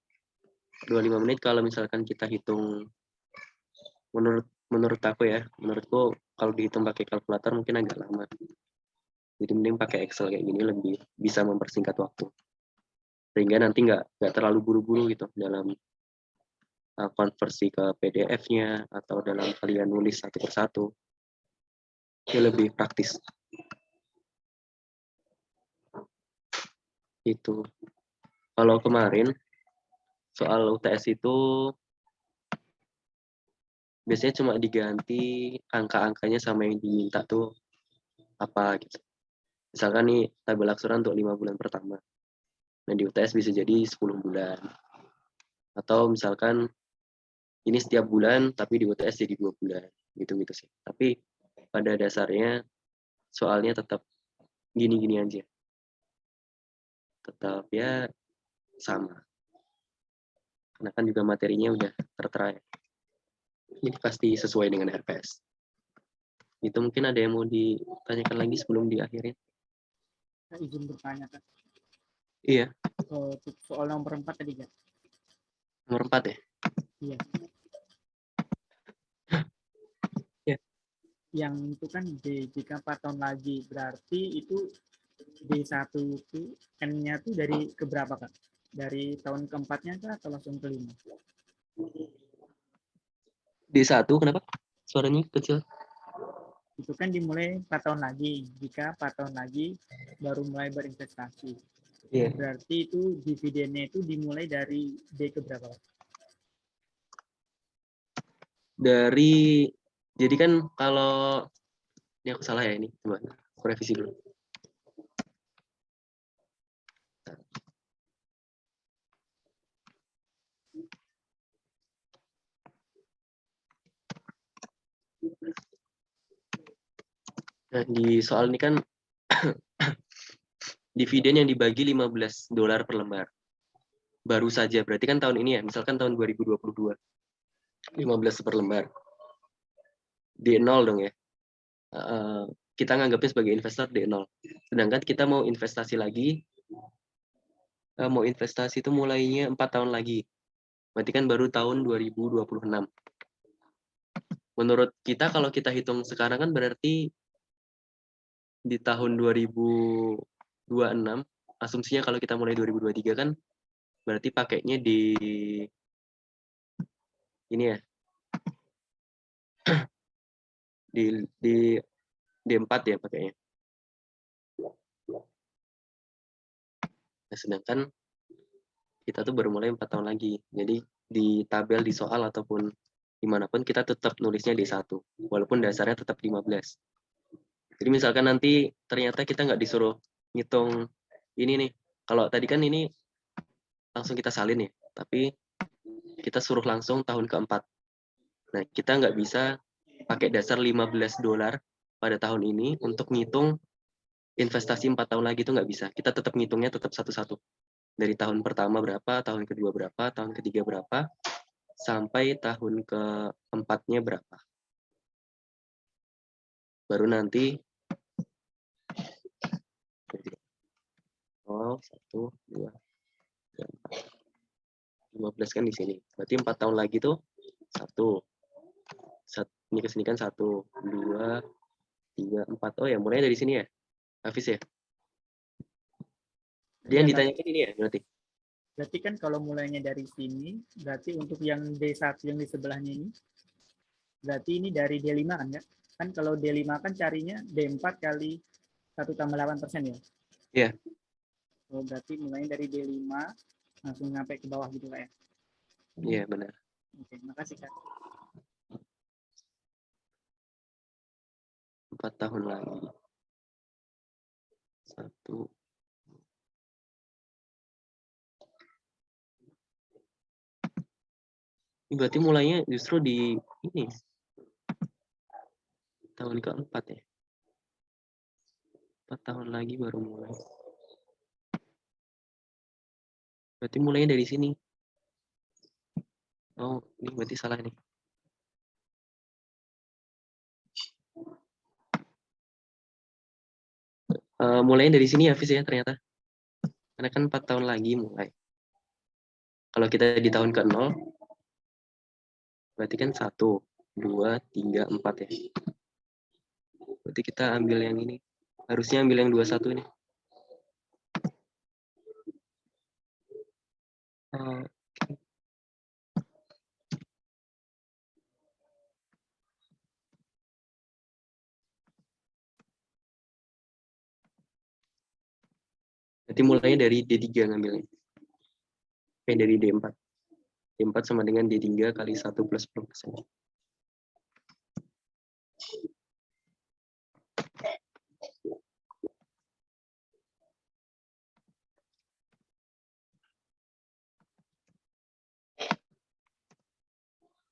25 menit kalau misalkan kita hitung, menurut aku ya, menurutku kalau dihitung pakai kalkulator mungkin agak lama. Jadi mending pakai Excel kayak gini lebih bisa mempersingkat waktu. Sehingga nanti nggak terlalu buru-buru gitu dalam konversi ke PDF-nya atau dalam kalian nulis satu persatu. Ini lebih praktis. Itu. Kalau kemarin soal UTS itu biasanya cuma diganti angka-angkanya sama yang diminta tuh apa gitu. Misalkan nih tabel aksara untuk 5 bulan pertama. Nah di UTS bisa jadi 10 bulan. Atau misalkan ini setiap bulan tapi di UTS jadi 2 bulan. Gitu-gitu sih. Tapi pada dasarnya soalnya tetap gini-gini aja. Tetap ya sama. Karena kan juga materinya udah tertera ya. Jadi pasti sesuai dengan RPS. Itu mungkin ada yang mau ditanyakan lagi sebelum diakhirin? Saya izin bertanya, Kak. Iya. Soal nomor 4 tadi, Kak. Nomor 4 ya? Iya. Iya. Yang itu kan jika 4 tahun lagi, berarti itu D1 itu N-nya tuh dari keberapa, Kak? Dari tahun keempatnya kah atau langsung kelima? D1 kenapa? Suaranya kecil. itu kan dimulai 4 tahun lagi. Jika 4 tahun lagi baru mulai berinvestasi. Iya. Berarti itu dividennya itu dimulai dari D ke berapa? Dari, jadi kan kalau, ini aku salah ya ini, coba aku revisi dulu. Nah, di soal ini kan dividen yang dibagi $15 per lembar. Baru saja, berarti kan tahun ini ya, misalkan tahun 2022. 15 per lembar. D0 dong ya. Kita nganggapnya sebagai investor D0. Sedangkan kita mau investasi lagi, mau investasi itu mulainya 4 tahun lagi. Berarti kan baru tahun 2026. Menurut kita kalau kita hitung sekarang kan berarti di tahun 2026, asumsinya kalau kita mulai 2023 kan berarti pakainya di ini ya. Di D4 ya pakainya. Nah, sedangkan kita tuh baru mulai 4 tahun lagi. Jadi di tabel, di soal, ataupun dimanapun kita tetap nulisnya D1. Walaupun dasarnya tetap 15. Jadi misalkan nanti ternyata kita nggak disuruh ngitung ini nih. Kalau tadi kan ini langsung kita salin ya. Tapi kita suruh langsung tahun keempat. Nah, kita nggak bisa pakai dasar $15 pada tahun ini untuk ngitung investasi 4 tahun lagi itu nggak bisa. Kita tetap ngitungnya tetap satu-satu. Dari tahun pertama berapa, tahun kedua berapa, tahun ketiga berapa, sampai tahun keempatnya berapa. Baru nanti 0, 1, 2, 3, 4. 15 kan di sini. Berarti 4 tahun lagi tuh 1. Ini kesini kan 1, 2, 3, 4. Oh ya, mulai dari sini ya, Hafiz ya? Dia yang Iya, ditanyakan ini ya, berarti? berarti kan kalau mulainya dari sini, berarti untuk yang D1 yang di sebelahnya ini, berarti ini dari D5 kan ya? Kan kalau D5 kan carinya D4 kali 1 tambah 8% ya? Iya. Oh, berarti mulainya dari D5 langsung sampai ke bawah gitu Kak ya? Iya, benar. Oke, makasih Kak. 4 tahun lagi. 1. Ini berarti mulainya justru di ini. Tahun keempat ya. 4 tahun lagi baru mulai. Berarti mulainya dari sini. Oh, ini berarti salah nih. Mulainya dari sini ya, Hafiz ya, ternyata. Karena kan 4 tahun lagi mulai. Kalau kita di tahun ke-0, berarti kan 1, 2, 3, 4 ya. Berarti kita ambil yang ini. Harusnya ambil yang 21 ini. Berarti mulainya dari D3 ngambilnya. Dari D4. D4 sama dengan D3 kali 1 plus 10%.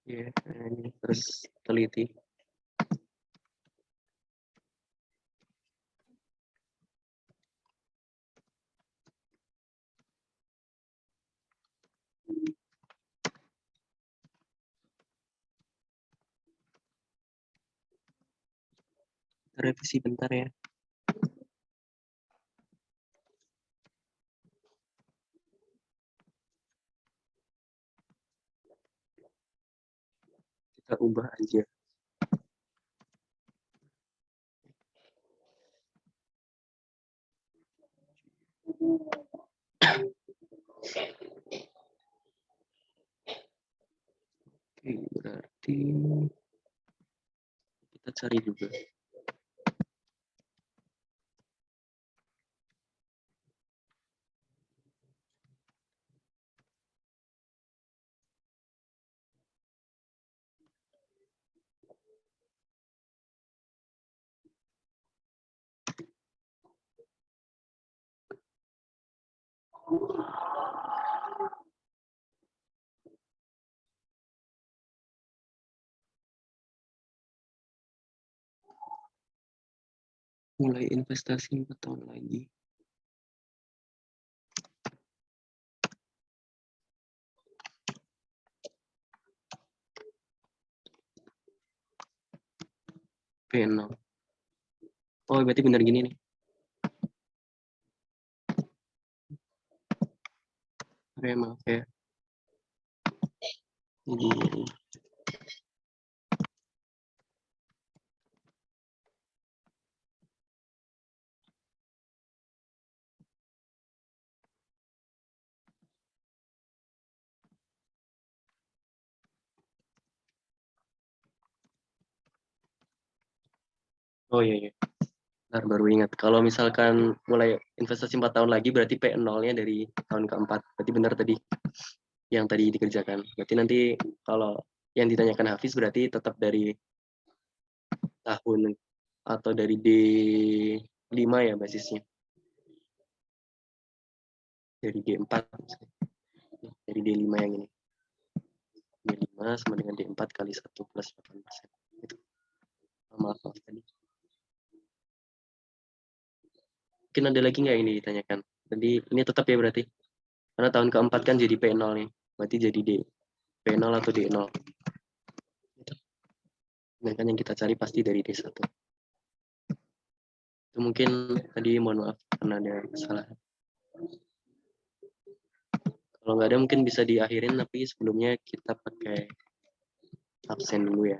Ya, ini terus teliti. Revisi bentar ya. Kita ubah aja. Oke, berarti kita cari juga. Mulai investasi 4 tahun lagi. P0. Oh, berarti benar gini nih. Oke, maaf ya. Jadi, oh iya, iya. Bentar, baru ingat. Kalau misalkan mulai investasi 4 tahun lagi, berarti P0-nya dari tahun keempat. Berarti benar tadi yang tadi dikerjakan. Berarti nanti kalau yang ditanyakan Hafiz berarti tetap dari tahun atau dari D5 ya basisnya. Dari D4. Dari D5 yang ini. D5 sama dengan D4 kali 1 plus 8%. Itu. Maaf tadi. Mungkin ada lagi nggak ini ditanyakan? Jadi ini tetap ya berarti. Karena tahun keempat kan jadi P0 nih. Berarti jadi D. P0 atau D0. Sedangkan yang kita cari pasti dari D1. Itu mungkin tadi mohon maaf karena ada kesalahan. Kalau nggak ada mungkin bisa diakhirin, tapi sebelumnya kita pakai absen dulu ya.